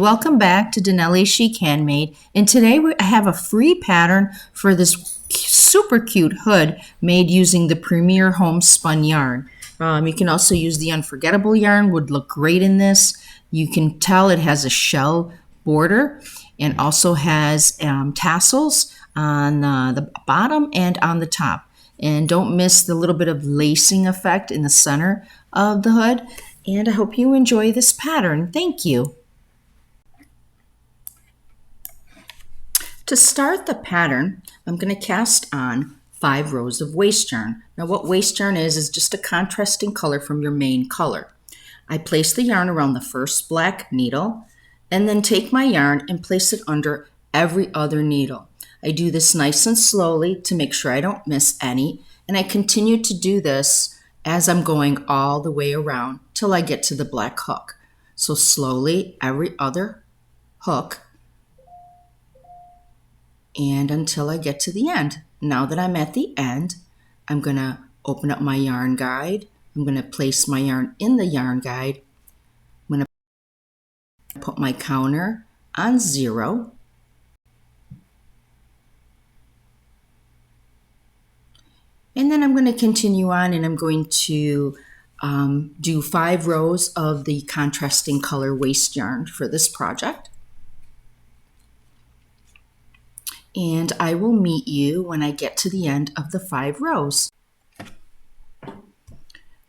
welcome back to Denelli Chic Handmade, and today I have a free pattern for this super cute hood made using the Premier Homespun yarn. You can also use the Unforgettable yarn, would look great in this. You can tell it has a shell border and also has tassels on the bottom and on the top. And don't miss the little bit of lacing effect in the center of the hood. And I hope you enjoy this pattern. Thank you. To start the pattern, I'm going to cast on 5 rows of waste yarn. Now what waste yarn is just a contrasting color from your main color. I place the yarn around the first black needle and then take my yarn and place it under every other needle. I do this nice and slowly to make sure I don't miss any, and I continue to do this as I'm going all the way around till I get to the black hook. So slowly every other hook and until I get to the end. Now that I'm at the end, I'm going to open up my yarn guide. I'm going to place my yarn in the yarn guide. I'm going to put my counter on 0. And then I'm going to continue on, and I'm going to do 5 rows of the contrasting color waste yarn for this project. And I will meet you when I get to the end of the 5 rows.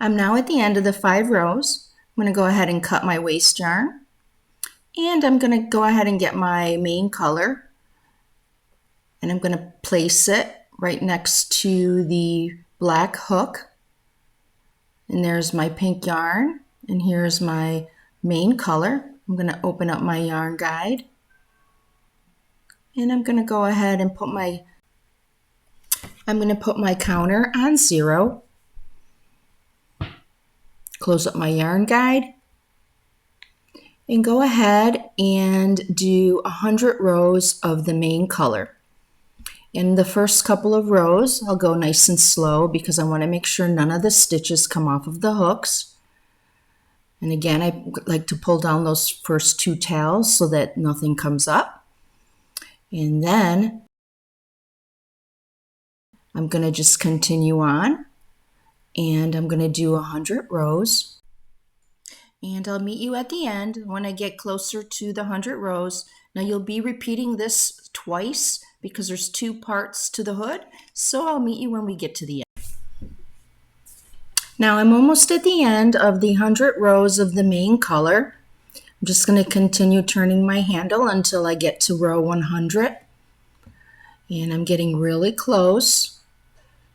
I'm now at the end of the 5 rows. I'm going to go ahead and cut my waste yarn. And I'm going to go ahead and get my main color. And I'm going to place it right next to the black hook. And there's my pink yarn. And here's my main color. I'm going to open up my yarn guide. And I'm going to go ahead and put my counter on 0. Close up my yarn guide. And go ahead and do 100 rows of the main color. In the first couple of rows, I'll go nice and slow because I want to make sure none of the stitches come off of the hooks. And again, I like to pull down those first 2 tails so that nothing comes up. And then I'm going to just continue on, and I'm going to do 100 rows. And I'll meet you at the end when I get closer to the 100 rows. Now you'll be repeating this twice because there's 2 parts to the hood. So I'll meet you when we get to the end. Now I'm almost at the end of the 100 rows of the main color. I'm just going to continue turning my handle until I get to row 100. And I'm getting really close.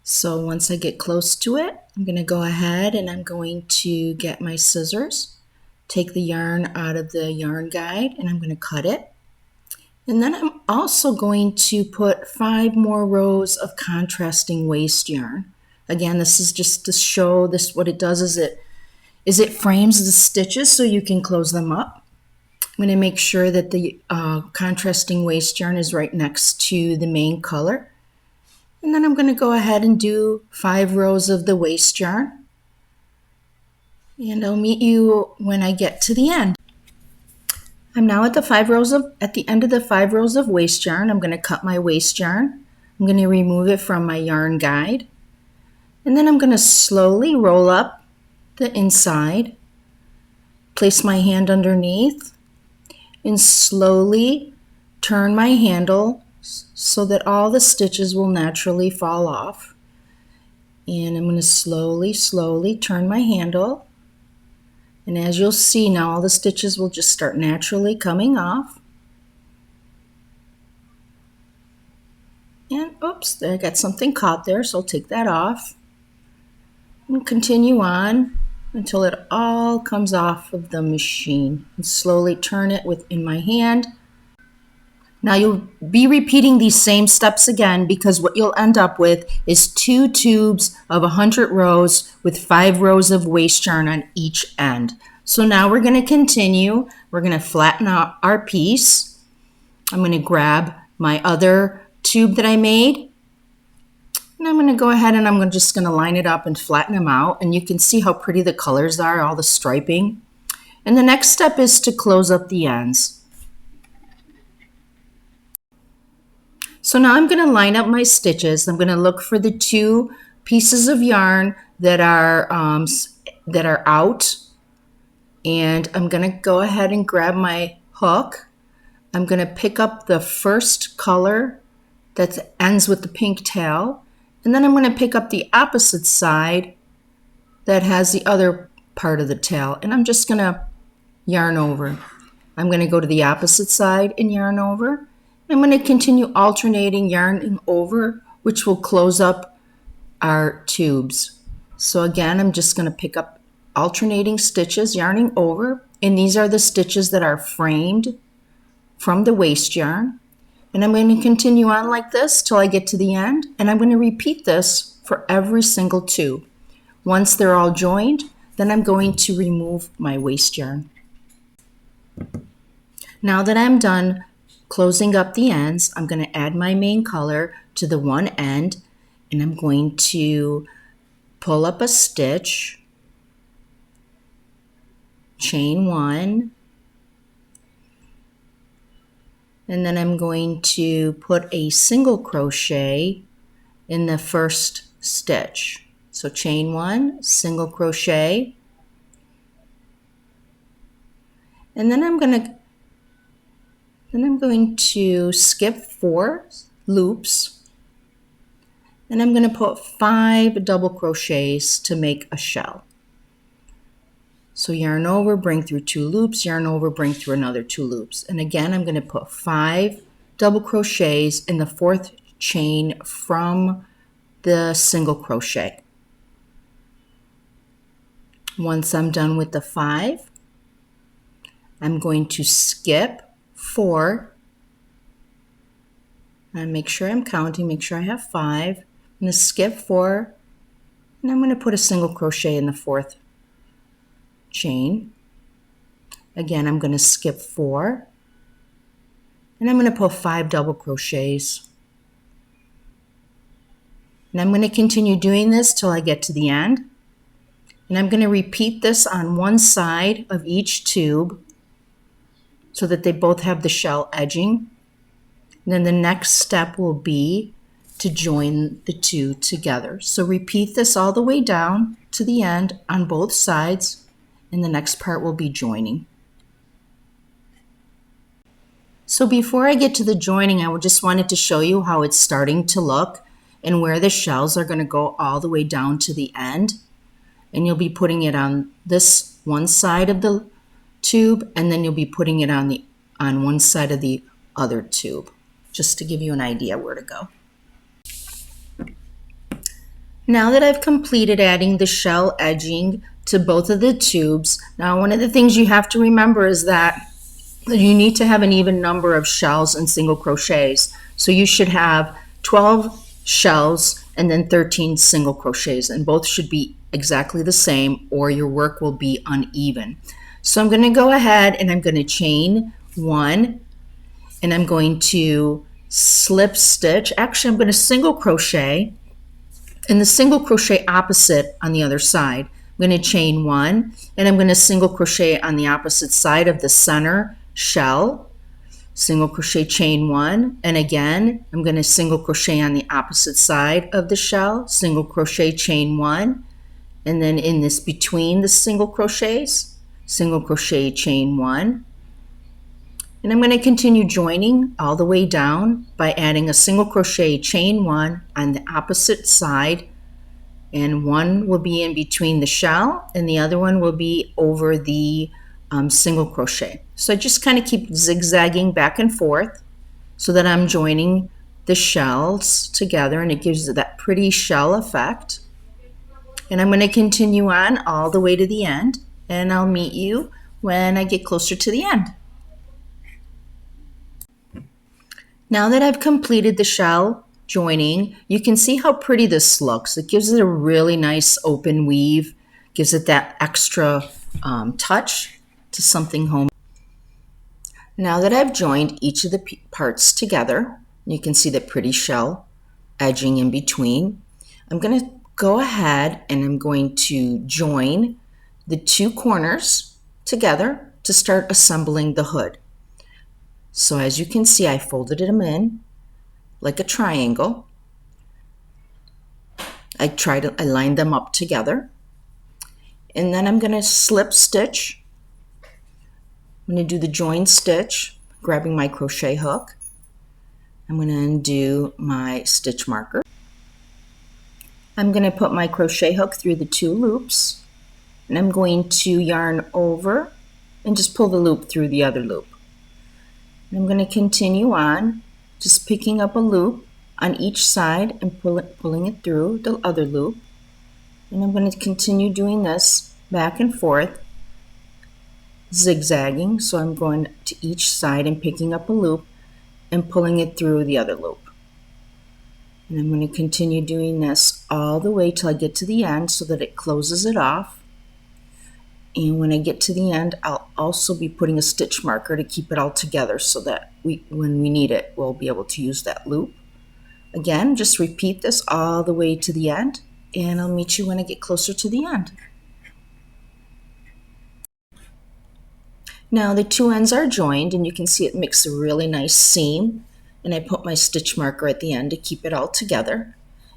So once I get close to it, I'm going to go ahead and I'm going to get my scissors, take the yarn out of the yarn guide, and I'm going to cut it. And then I'm also going to put 5 more rows of contrasting waste yarn. Again, this is just to show this. What it does is it frames the stitches so you can close them up. I'm going to make sure that the contrasting waste yarn is right next to the main color. And then I'm going to go ahead and do 5 rows of the waste yarn. And I'll meet you when I get to the end. I'm now at the end of the 5 rows of waste yarn. I'm going to cut my waste yarn. I'm going to remove it from my yarn guide. And then I'm going to slowly roll up the inside, place my hand underneath, and slowly turn my handle so that all the stitches will naturally fall off. And I'm going to slowly, slowly turn my handle. And as you'll see now, all the stitches will just start naturally coming off. And oops, there I got something caught there, so I'll take that off. And continue on until it all comes off of the machine. And slowly turn it within my hand. Now you'll be repeating these same steps again because what you'll end up with is 2 tubes of 100 rows with 5 rows of waste yarn on each end. So now we're going to continue. We're going to flatten out our piece. I'm going to grab my other tube that I made. And I'm going to go ahead and I'm just going to line it up and flatten them out. And you can see how pretty the colors are, all the striping. And the next step is to close up the ends. So now I'm going to line up my stitches. I'm going to look for the 2 pieces of yarn that are out, and I'm going to go ahead and grab my hook. I'm going to pick up the first color that ends with the pink tail, and then I'm going to pick up the opposite side that has the other part of the tail, and I'm just going to yarn over. I'm going to go to the opposite side and yarn over. I'm going to continue alternating yarning over, which will close up our tubes. So again, I'm just going to pick up alternating stitches, yarning over, and these are the stitches that are framed from the waste yarn. And I'm going to continue on like this till I get to the end, and I'm going to repeat this for every single tube. Once they're all joined, then I'm going to remove my waste yarn. Now that I'm done closing up the ends, I'm going to add my main color to the one end, and I'm going to pull up a stitch, chain 1, and then I'm going to put a single crochet in the first stitch. So chain 1, single crochet, and then I'm going to skip 4 loops, and I'm going to put 5 double crochets to make a shell. So yarn over, bring through 2 loops, yarn over, bring through another 2 loops. And again, I'm going to put 5 double crochets in the 4th chain from the single crochet. Once I'm done with the 5, I'm going to skip 4 and make sure I'm counting, make sure I have 5. I'm going to skip 4, and I'm going to put a single crochet in the 4th chain. Again, I'm going to skip 4, and I'm going to put 5 double crochets. And I'm going to continue doing this till I get to the end. And I'm going to repeat this on one side of each tube so that they both have the shell edging. And then the next step will be to join the 2 together. So repeat this all the way down to the end on both sides, and the next part will be joining. So before I get to the joining, I just wanted to show you how it's starting to look and where the shells are going to go all the way down to the end. And you'll be putting it on this one side of the tube, and then you'll be putting it on one side of the other tube, just to give you an idea where to go. Now that I've completed adding the shell edging to both of the tubes, now one of the things you have to remember is that you need to have an even number of shells and single crochets. So you should have 12 shells and then 13 single crochets, and both should be exactly the same or your work will be uneven. So I'm going to go ahead and I'm going to chain 1, and I'm going to slip stitch. Actually, I'm going to single crochet and the single crochet opposite on the other side. I'm going to chain 1, and I'm going to single crochet on the opposite side of the center shell. Single crochet, chain 1, and again I'm going to single crochet on the opposite side of the shell, single crochet, chain 1, and then in this between the single crochets, single crochet, chain 1. And I'm going to continue joining all the way down by adding a single crochet, chain 1 on the opposite side, and one will be in between the shell and the other one will be over the single crochet. So I just kind of keep zigzagging back and forth so that I'm joining the shells together, and it gives that pretty shell effect. And I'm going to continue on all the way to the end, and I'll meet you when I get closer to the end. Now that I've completed the shell joining, you can see how pretty this looks. It gives it a really nice open weave, gives it that extra touch to something home. Now that I've joined each of the parts together, you can see the pretty shell edging in between. I'm going to go ahead and I'm going to join the 2 corners together to start assembling the hood. So as you can see, I folded them in like a triangle. I lined them up together. And then I'm going to slip stitch. I'm going to do the join stitch, grabbing my crochet hook. I'm going to undo my stitch marker. I'm going to put my crochet hook through the 2 loops, and I'm going to yarn over and just pull the loop through the other loop. And I'm going to continue on, just picking up a loop on each side and pulling it through the other loop. And I'm going to continue doing this back and forth, zigzagging. So I'm going to each side and picking up a loop and pulling it through the other loop. And I'm going to continue doing this all the way till I get to the end so that it closes it off. And when I get to the end, I'll also be putting a stitch marker to keep it all together so that when we need it, we'll be able to use that loop. Again, just repeat this all the way to the end, and I'll meet you when I get closer to the end. Now the 2 ends are joined, and you can see it makes a really nice seam. And I put my stitch marker at the end to keep it all together.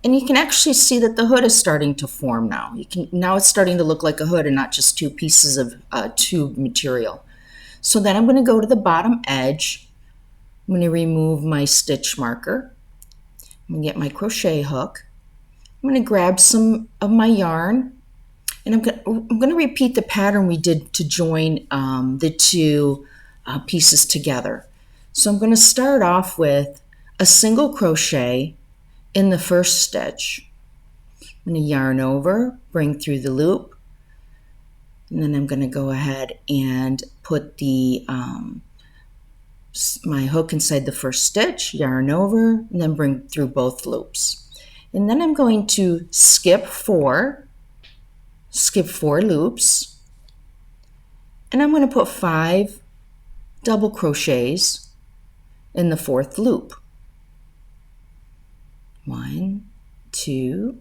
And you can actually see that the hood is starting to form now. Now it's starting to look like a hood and not just 2 pieces of tube material. So then I'm going to go to the bottom edge. I'm going to remove my stitch marker. I'm going to get my crochet hook. I'm going to grab some of my yarn, and I'm going to repeat the pattern we did to join the 2 pieces together. So I'm going to start off with a single crochet in the first stitch. I'm going to yarn over, bring through the loop, and then I'm going to go ahead and put the my hook inside the first stitch, yarn over, and then bring through both loops. And then I'm going to skip 4 loops, and I'm going to put 5 double crochets in the 4th loop. 1, 2,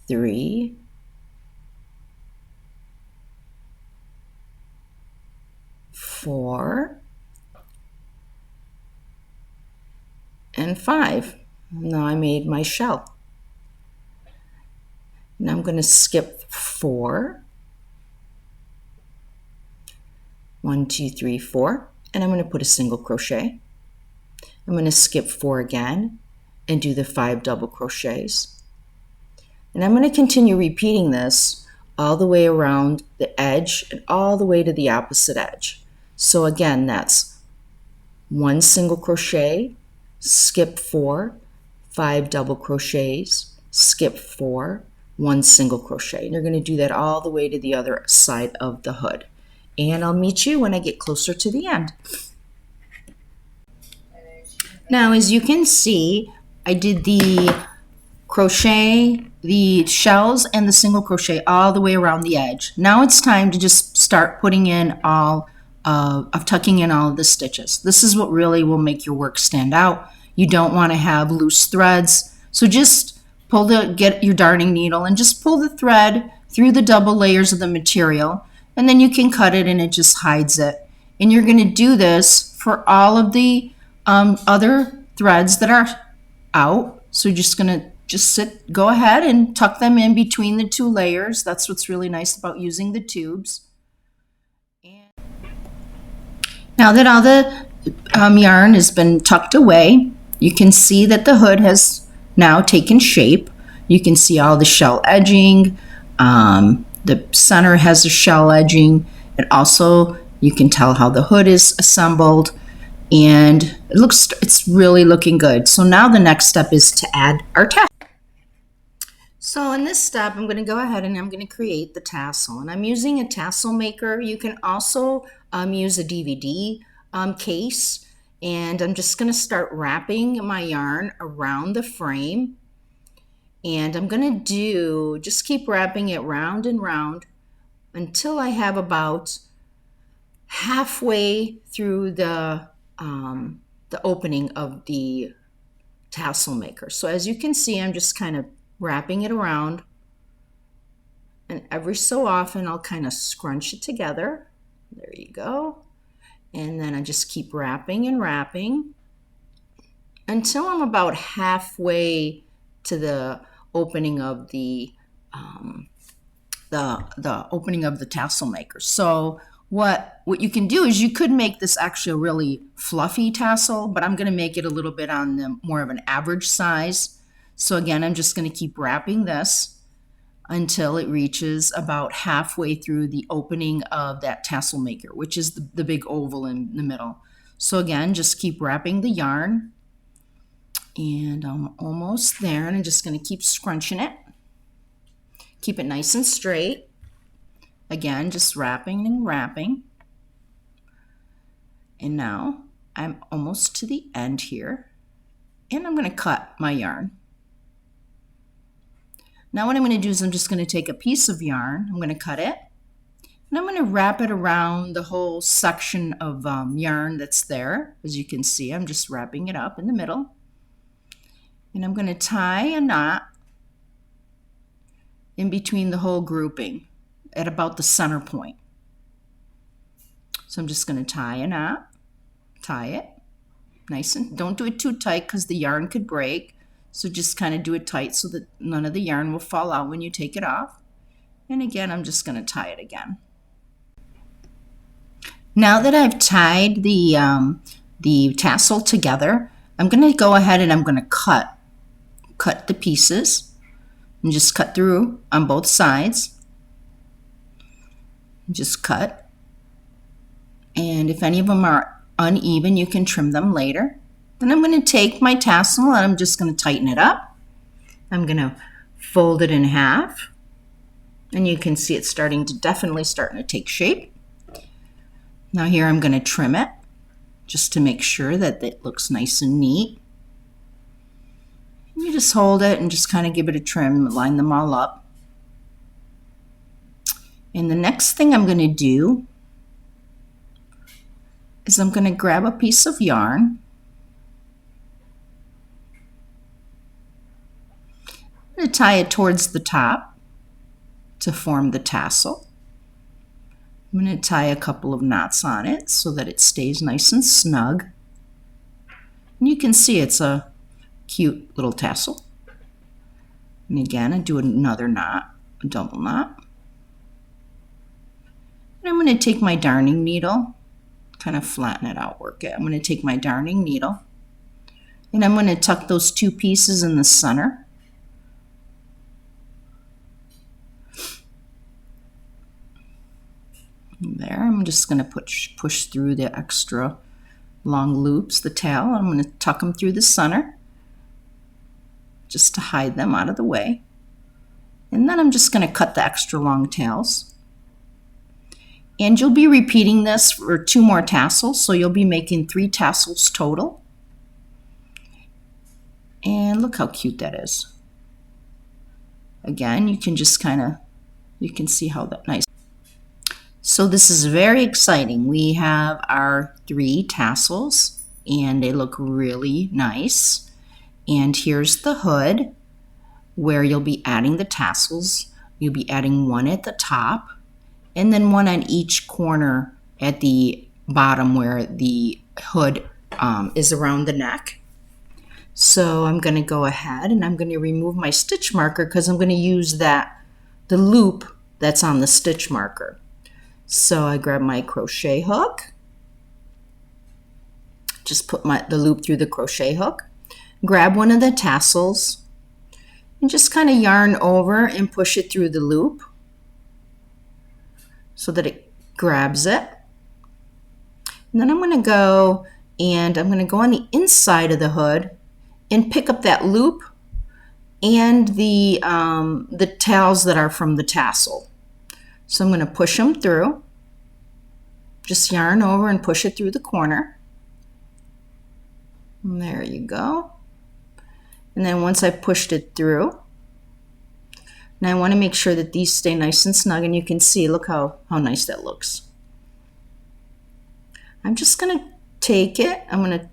3, 4, and 5. Now I made my shell. Now I'm going to skip 4. 1, 2, 3, 4, and I'm going to put a single crochet. I'm going to skip 4 again and do the 5 double crochets. And I'm going to continue repeating this all the way around the edge and all the way to the opposite edge. So again, that's 1 single crochet, skip 4, 5 double crochets, skip 4, 1 single crochet. And you're going to do that all the way to the other side of the hood. And I'll meet you when I get closer to the end. Now, as you can see, I did the crochet, the shells, and the single crochet all the way around the edge. Now it's time to just start putting in tucking in all of the stitches. This is what really will make your work stand out. You don't want to have loose threads, so just get your darning needle and just pull the thread through the double layers of the material, and then you can cut it and it just hides it. And you're going to do this for all of the other threads that are out. So you're just going to go ahead and tuck them in between the 2 layers. That's what's really nice about using the tubes. And now that all the yarn has been tucked away, you can see that the hood has now taken shape. You can see all the shell edging. The center has a shell edging. And also you can tell how the hood is assembled. And it's really looking good. So now the next step is to add our tassel. So in this step, I'm going to go ahead and I'm going to create the tassel. And I'm using a tassel maker. You can also use a DVD case. And I'm just going to start wrapping my yarn around the frame. And I'm going to just keep wrapping it round and round until I have about halfway through the opening of the tassel maker. So as you can see, I'm just kind of wrapping it around, and every so often I'll kind of scrunch it together. There you go. And then I just keep wrapping and wrapping. until I'm about halfway to the opening of the opening of the tassel maker. So what you can do is you could make this actually a really fluffy tassel, but I'm going to make it a little bit on the more of an average size. So again, I'm just going to keep wrapping this until it reaches about halfway through the opening of that tassel maker, which is the big oval in the middle. So again, just keep wrapping the yarn, and I'm almost there, and I'm just going to keep scrunching it. Keep it nice and straight. Again, just wrapping and wrapping. And now I'm almost to the end here, and I'm going to cut my yarn. Now what I'm going to do is I'm just going to take a piece of yarn, I'm going to cut it, and I'm going to wrap it around the whole section of yarn that's there. As you can see, I'm just wrapping it up in the middle. And I'm going to tie a knot in between the whole grouping at about the center point. So I'm just going to tie a knot, tie it nice, and don't do it too tight because the yarn could break. So just kind of do it tight so that none of the yarn will fall out when you take it off. And again, I'm just going to tie it again. Now that I've tied the tassel together, I'm going to go ahead and I'm going to cut the pieces and just cut through on both sides. Just cut. And if any of them are uneven, you can trim them later. Then I'm going to take my tassel and I'm just going to tighten it up. I'm going to fold it in half. And you can see it's definitely starting to take shape. Now here I'm going to trim it just to make sure that it looks nice and neat. You just hold it and just kind of give it a trim, line them all up. And the next thing I'm going to do is I'm going to grab a piece of yarn. I'm going to tie it towards the top to form the tassel. I'm going to tie a couple of knots on it so that it stays nice and snug. And you can see it's a cute little tassel. And again, I do another knot, a double knot. And I'm going to take my darning needle, kind of flatten it out, work it. I'm going to take my darning needle and I'm going to tuck those two pieces in the center. There, I'm just going to push through the extra long loops, the tail. I'm going to tuck them through the center just to hide them out of the way. And then I'm just going to cut the extra long tails. And you'll be repeating this for 2 more tassels, so you'll be making 3 tassels total. And look how cute that is. Again, you can just you can see how that nice. So this is very exciting. We have our 3 tassels and they look really nice. And here's the hood where you'll be adding the tassels. You'll be adding 1 at the top and then 1 on each corner at the bottom where the hood is around the neck. So I'm going to go ahead and I'm going to remove my stitch marker because I'm going to use the loop that's on the stitch marker. So I grab my crochet hook, just put the loop through the crochet hook, grab one of the tassels, and just kind of yarn over and push it through the loop so that it grabs it. And then I'm going to go on the inside of the hood and pick up that loop and the tails that are from the tassel. So I'm going to push them through, just yarn over and push it through the corner. And there you go. And then once I've pushed it through, now I want to make sure that these stay nice and snug, and you can see, look how nice that looks. I'm just going to take it, I'm going to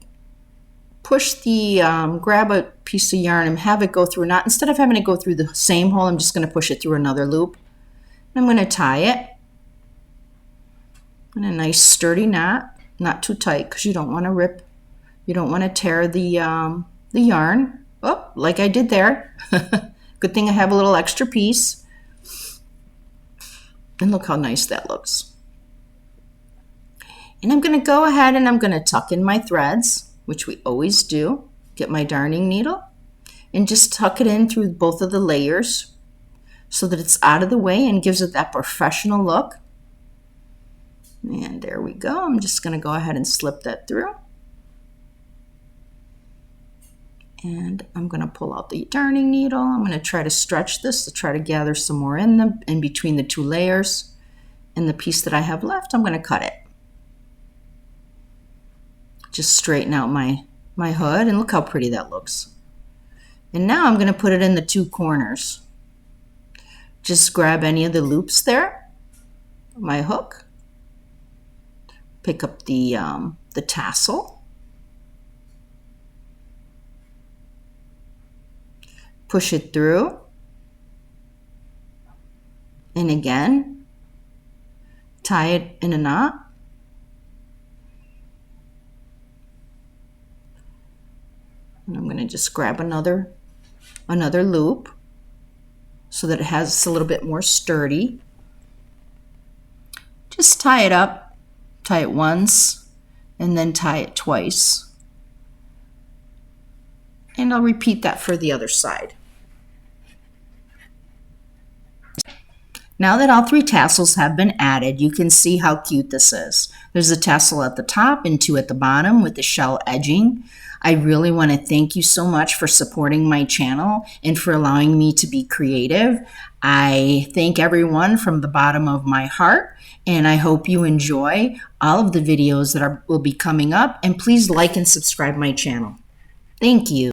push grab a piece of yarn and have it go through, instead of having it go through the same hole, I'm just going to push it through another loop. I'm going to tie it in a nice sturdy knot, not too tight because you don't want to tear the the yarn. Oh, like I did there. Good thing I have a little extra piece. And look how nice that looks. And I'm going to go ahead and I'm going to tuck in my threads, which we always do. Get my darning needle and just tuck it in through both of the layers so that it's out of the way and gives it that professional look. And there we go. I'm just going to go ahead and slip that through. And I'm going to pull out the darning needle. I'm going to try to stretch this to try to gather some more in between the two layers. And the piece that I have left, I'm going to cut it. Just straighten out my hood, and look how pretty that looks. And now I'm going to put it in the two corners. Just grab any of the loops there, my hook, pick up the tassel, push it through, and again, tie it in a knot. And I'm going to just grab another loop so that it has a little bit more sturdy. Just tie it up, tie it once, and then tie it twice. And I'll repeat that for the other side. Now that all three tassels have been added, you can see how cute this is. There's a tassel at the top and two at the bottom with the shell edging. I really want to thank you so much for supporting my channel and for allowing me to be creative. I thank everyone from the bottom of my heart, and I hope you enjoy all of the videos that will be coming up. And please like and subscribe my channel. Thank you.